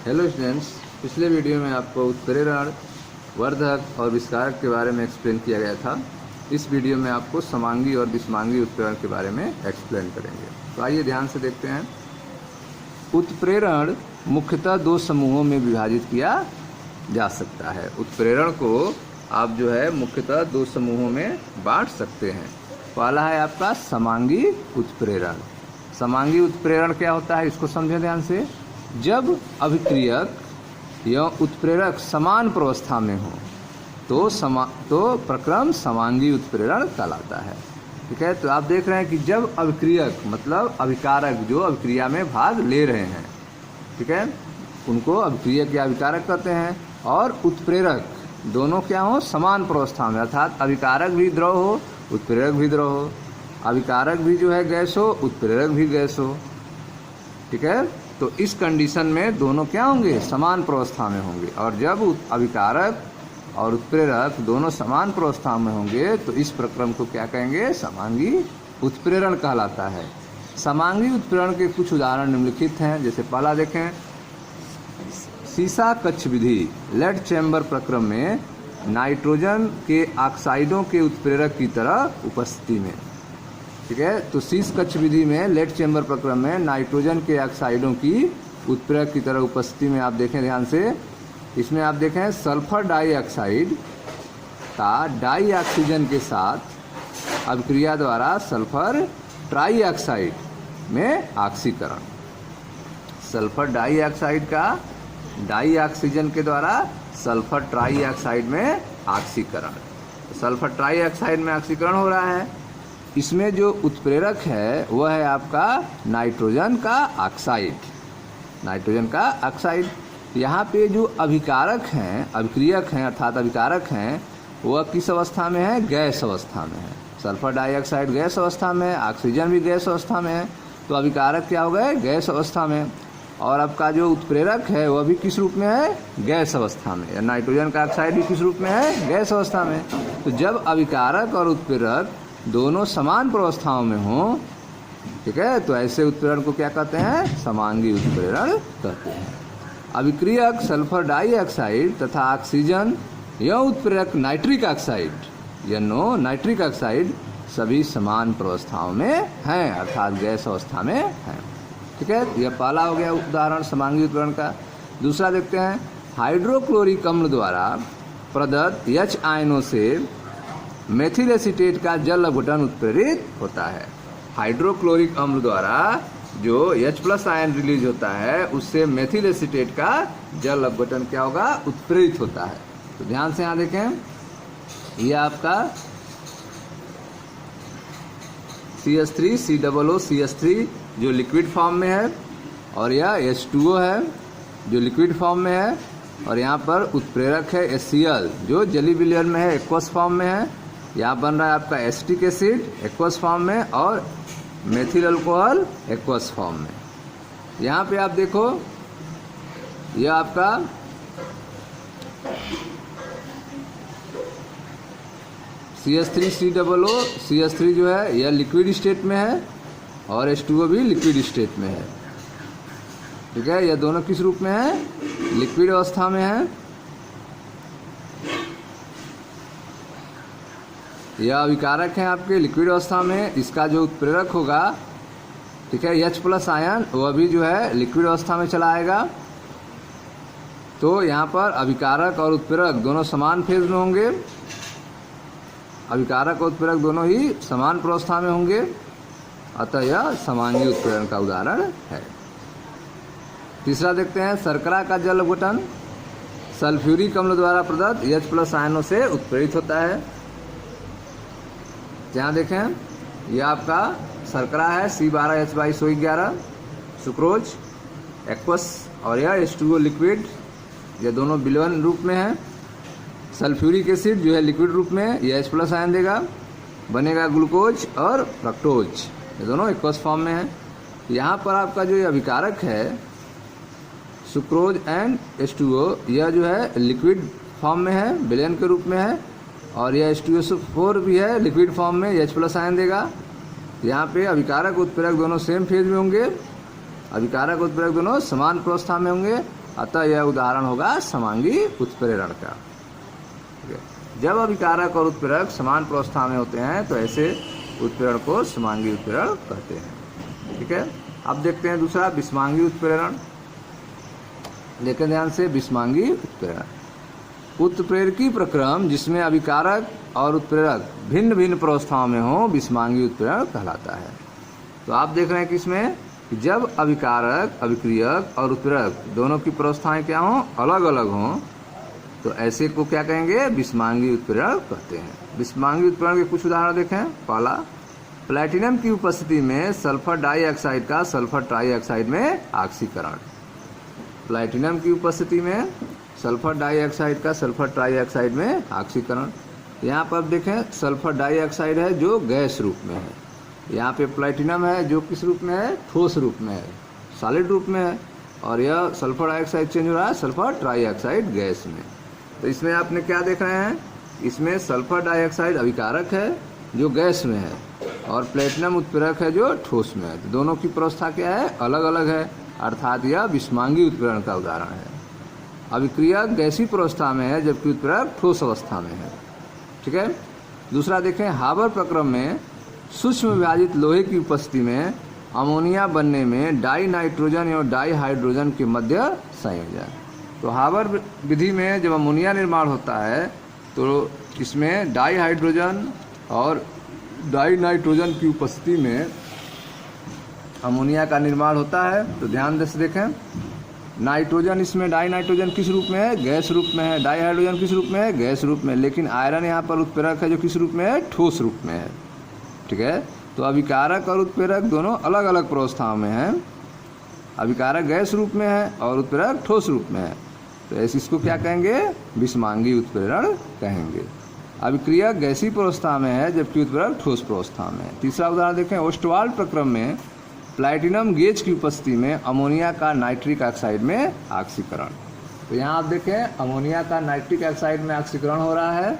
Hello students, पिछले video में आपको उत्प्रेरण, वर्धक और विस्कारक के बारे में एक्सप्लेन किया गया था। इस वीडियो में आपको समांगी और विषमांगी उत्प्रेरण के बारे में एक्सप्लेन करेंगे। तो आइए ध्यान से देखते हैं। उत्प्रेरण मुख्यतः दो समूहों में विभाजित किया जा सकता है। उत्प्रेरण को आप जो है मुख्यतः दो समूहों में बांट सकते हैं। पहला है आपका समांगी उत्प्रेरण। समांगी उत्प्रेरण क्या होता है, इसको समझें ध्यान से। जब अभिक्रियक या उत्प्रेरक समान प्रावस्था में हो तो प्रक्रम समांगी उत्प्रेरण कहलाता है। ठीक है, तो आप देख रहे हैं कि जब अभिक्रियक मतलब अभिकारक जो अभिक्रिया में भाग ले रहे हैं, ठीक है, उनको अभिक्रियक या अभिकारक कहते हैं, और उत्प्रेरक दोनों क्या हो, समान प्रावस्था में, अर्थात अभिकारक भी द्रव हो, उत्प्रेरक भी द्रव हो, अभिकारक भी जो है गैस हो, उत्प्रेरक भी गैस हो। ठीक है, तो इस कंडीशन में दोनों क्या होंगे, समान प्रावस्था में होंगे। और जब अभिकारक और उत्प्रेरक दोनों समान प्रावस्था में होंगे तो इस प्रक्रम को क्या कहेंगे, समांगी उत्प्रेरण कहलाता है। समांगी उत्प्रेरण के कुछ उदाहरण निम्नलिखित हैं। जैसे पहला देखें, सीसा कक्ष विधि, लेड चैम्बर प्रक्रम में नाइट्रोजन के ऑक्साइडों के उत्प्रेरक की तरह उपस्थिति में। ठीक है, तो शीश कक्ष विधि में लेड चैम्बर प्रक्रम में नाइट्रोजन के ऑक्साइडों की उत्प्रेरक की तरह उपस्थिति में आप देखें ध्यान से, इसमें आप देखें सल्फर डाइऑक्साइड का डाई ऑक्सीजन के साथ अभिक्रिया द्वारा सल्फर ट्राइऑक्साइड में ऑक्सीकरण। सल्फर डाइऑक्साइड का डाई ऑक्सीजन के द्वारा सल्फर ट्राइऑक्साइड में ऑक्सीकरण। सल्फर ट्राइऑक्साइड में ऑक्सीकरण हो रहा है। इसमें जो उत्प्रेरक है वह है आपका नाइट्रोजन का ऑक्साइड, नाइट्रोजन का ऑक्साइड। यहाँ पे जो अभिकारक हैं, अभिक्रियक हैं अर्थात अभिकारक हैं, वह किस अवस्था में है, गैस अवस्था में है। सल्फर डाइऑक्साइड गैस अवस्था में है, ऑक्सीजन भी गैस अवस्था में है, तो अभिकारक क्या हो गए, गैस अवस्था में। और आपका जो उत्प्रेरक है वह भी किस रूप में है, गैस अवस्था में। या नाइट्रोजन का ऑक्साइड भी किस रूप में है, गैस अवस्था में। तो जब अभिकारक और उत्प्रेरक दोनों समान प्रावस्थाओं में हो, ठीक है, तो ऐसे उत्प्रेरण को क्या कहते हैं, समांगी उत्प्रेरण कहते हैं। अभिक्रियक सल्फर डाइऑक्साइड तथा ऑक्सीजन या उत्प्रेरक नाइट्रिक ऑक्साइड या नाइट्रिक ऑक्साइड सभी समान प्रावस्थाओं में हैं, अर्थात गैस अवस्था में हैं। ठीक है, यह पहला हो गया उदाहरण समांगी उत्प्रेरण का। दूसरा देखते हैं, हाइड्रोक्लोरिक अम्ल द्वारा प्रदत्त H आयनों से मेथिल एसीटेट का जल अपघटन उत्प्रेरित होता है। हाइड्रोक्लोरिक अम्ल द्वारा जो H+ आयन रिलीज होता है उससे मेथिल एसीटेट का जल अपघटन क्या होगा, उत्प्रेरित होता है। तो ध्यान से यहाँ देखें, यह आपका CH3 COO CH3 जो लिक्विड फॉर्म में है, और यह H2O है जो लिक्विड फॉर्म में है, और यहाँ पर उत्प्रेरक है HCl जो जली विलयन में है, एक्वस फॉर्म में है। यहाँ बन रहा है आपका एसिटिक एसिड एक्वस फॉर्म में और मेथिल अल्कोहल एक्वस फॉर्म में। यहाँ पे आप देखो, यह आपका CH3 COO CH3 जो है यह लिक्विड स्टेट में है और H2O भी लिक्विड स्टेट में है। ठीक है, यह दोनों किस रूप में है, लिक्विड अवस्था में है। यह अभिकारक है आपके लिक्विड अवस्था में, इसका जो उत्प्रेरक होगा, ठीक है, H+ आयन, वह भी जो है लिक्विड अवस्था में चला आएगा। तो यहाँ पर अभिकारक और उत्प्रेरक दोनों समान फेज में होंगे, अभिकारक और उत्प्रेरक दोनों ही समान प्रावस्था में होंगे, अतः यह समांगी उत्प्रेरण का उदाहरण है। तीसरा देखते हैं, शर्करा का जल अपघटन सल्फ्यूरिक अम्ल द्वारा प्रदत्त H+ आयनों से उत्प्रेरित होता है। यहाँ देखें, यह आपका शर्करा है C12H22O11, सुक्रोज एक्वस, और यह H2O लिक्विड, यह दोनों विलयन रूप में है। सल्फ्यूरिक एसिड जो है लिक्विड रूप में, यह H+ आयन देगा, बनेगा ग्लूकोज और फ्रक्टोज, ये दोनों एक्वस फॉर्म में है। यहाँ पर आपका जो ये अभिकारक है सुक्रोज एंड H2O, यह जो है लिक्विड फॉर्म में है, विलयन के रूप में है, और यह H2SO4 भी है लिक्विड फॉर्म में, H+ आयन देगा। यहाँ पे अभिकारक उत्प्रेरक दोनों सेम फेज में होंगे, अभिकारक उत्प्रेरक दोनों समान प्रावस्था में होंगे, अतः यह उदाहरण होगा समांगी उत्प्रेरण का। ठीक है, जब अभिकारक और उत्प्रेरक समान प्रोवस्था में होते हैं तो ऐसे उत्प्रेरण को समांगी उत्प्रेरण कहते हैं। ठीक है, अब देखते हैं दूसरा विषमांगी उत्प्रेरण। देखें ध्यान से, विषमांगी उत्प्रेरण उत्प्रेरकी प्रक्रम जिसमें अभिकारक और उत्प्रेरक भिन्न भिन्न प्रोवस्थाओं में हो विषमांगी उत्प्रेरण कहलाता है। तो आप देख रहे हैं कि इसमें जब अभिकारक, अभिक्रियक और उत्प्रेरक दोनों की प्रोवस्थाएं क्या हों, अलग अलग हों, तो ऐसे को क्या कहेंगे, विषमांगी उत्प्रेरण कहते हैं। विषमांगी उत्प्रेरण के कुछ उदाहरण देखें। पहला, प्लैटिनम की उपस्थिति में सल्फर डाइऑक्साइड का सल्फर ट्राइऑक्साइड में ऑक्सीकरण। प्लैटिनम की उपस्थिति में सल्फर डाइऑक्साइड का सल्फर ट्राइऑक्साइड में ऑक्सीकरण। यहाँ पर देखें सल्फर डाइऑक्साइड है जो गैस रूप में है, यहाँ पे प्लैटिनम है जो किस रूप में है, ठोस रूप में है, सॉलिड रूप में है, और यह सल्फर डाइऑक्साइड चेंज हो रहा है सल्फर ट्राइऑक्साइड गैस में। तो इसमें आपने क्या देख रहे हैं, इसमें सल्फर डाइऑक्साइड अभिकारक है जो गैस में है और प्लैटिनम उत्प्रेरक है जो ठोस में है। तो दोनों की प्रोवस्था क्या है, अलग अलग है, अर्थात यह विषमांगी उत्प्रेरण का उदाहरण है। अभिक्रियक गैसीय प्रोवस्था में है जबकि उत्प्रेरक ठोस अवस्था में है। ठीक है, दूसरा देखें, हाबर प्रक्रम में सूक्ष्म विभाजित लोहे की उपस्थिति में अमोनिया बनने में डाई नाइट्रोजन और डाई हाइड्रोजन के मध्य संयोजन। तो हाबर विधि में जब अमोनिया निर्माण होता है तो इसमें डाई हाइड्रोजन और डाई नाइट्रोजन की उपस्थिति में अमोनिया का निर्माण होता है। तो ध्यान से देखें, नाइट्रोजन इसमें डाई नाइट्रोजन किस रूप में है, गैस रूप में है, डाई हाइड्रोजन किस रूप में है, गैस रूप में, लेकिन आयरन यहाँ पर उत्प्रेरक है जो किस रूप में है, ठोस रूप में है। ठीक है, तो अभिकारक और उत्प्रेरक दोनों अलग अलग प्रोवस्थाओं में हैं। अभिकारक गैस रूप में है और उत्प्रेरक ठोस रूप में है, तो ऐसे इसको क्या कहेंगे, विषमांगी उत्प्रेरण कहेंगे। अभिक्रियक गैसीय प्रोवस्था में है जबकि उत्प्रेरक ठोस प्रोवस्था में है। तीसरा उदाहरण देखें, ओस्टवाल्ड प्रक्रम में प्लैटिनम गेज की उपस्थिति में अमोनिया का नाइट्रिक ऑक्साइड में ऑक्सीकरण। तो यहाँ आप देखें अमोनिया का नाइट्रिक ऑक्साइड में ऑक्सीकरण हो रहा है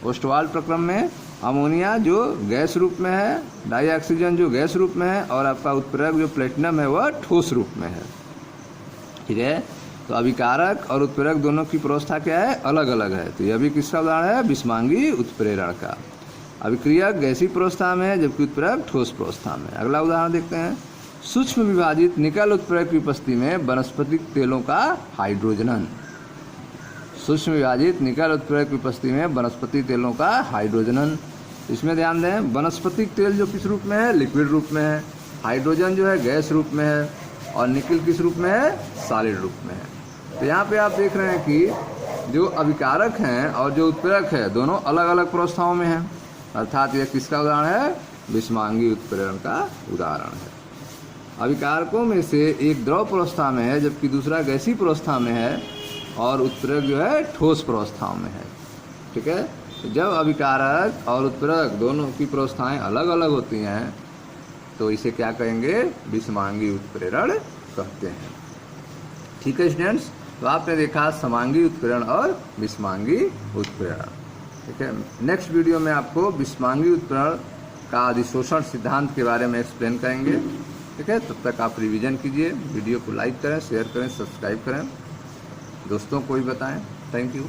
ओस्टवाल्ड प्रक्रम में। अमोनिया जो गैस रूप में है, डाइऑक्सीजन जो गैस रूप में है, और आपका उत्प्रेरक जो प्लैटिनम है वह ठोस रूप में है। ठीक है, तो अभिकारक और उत्प्रेरक दोनों की प्रोवस्था क्या है, अलग अलग है। तो यह भी किसका उदाहरण है, विषमांगी उत्प्रेरण का। अभिक्रियक गैसीय प्रोवस्था में है जबकि उत्प्रेरक ठोस प्रोवस्था में। अगला उदाहरण देखते हैं, सूक्ष्म विभाजित निकल उत्प्रेरक की उपस्थिति में वनस्पतिक तेलों का हाइड्रोजनन। सूक्ष्म विभाजित निकल उत्प्रेरक की उपस्थिति में वनस्पति तेलों का हाइड्रोजनन। इसमें ध्यान दें, वनस्पतिक तेल जो किस रूप में है, लिक्विड रूप में है, हाइड्रोजन जो है गैस रूप में है, और निकल किस रूप में है, सॉलिड रूप में है। तो यहाँ पे आप देख रहे हैं कि जो अभिकारक हैं और जो उत्प्रेरक है दोनों अलग अलग प्रोवस्थाओं में हैं, अर्थात यह किसका उदाहरण है, विषमांगी उत्प्रेरण का उदाहरण है। अभिकारकों में से एक द्रव प्रोवस्था में है जबकि दूसरा गैसीय प्रोवस्था में है, और उत्प्रेरक जो है ठोस प्रोवस्थाओं में है। ठीक है, जब अभिकारक और उत्प्रेरक दोनों की प्रोवस्थाएं अलग अलग होती हैं तो इसे क्या कहेंगे, विषमांगी उत्प्रेरण कहते हैं। ठीक है स्टूडेंट्स, तो आपने देखा समांगी उत्प्रेरण और विषमांगी उत्प्रेरण। ठीक है, नेक्स्ट वीडियो में आपको विषमांगी उत्प्रेरण का अधिशोषण सिद्धांत के बारे में एक्सप्लेन करेंगे। ठीक है, तब तक आप रिवीजन कीजिए, वीडियो को लाइक करें, शेयर करें, सब्सक्राइब करें, दोस्तों को भी बताएं। Thank you.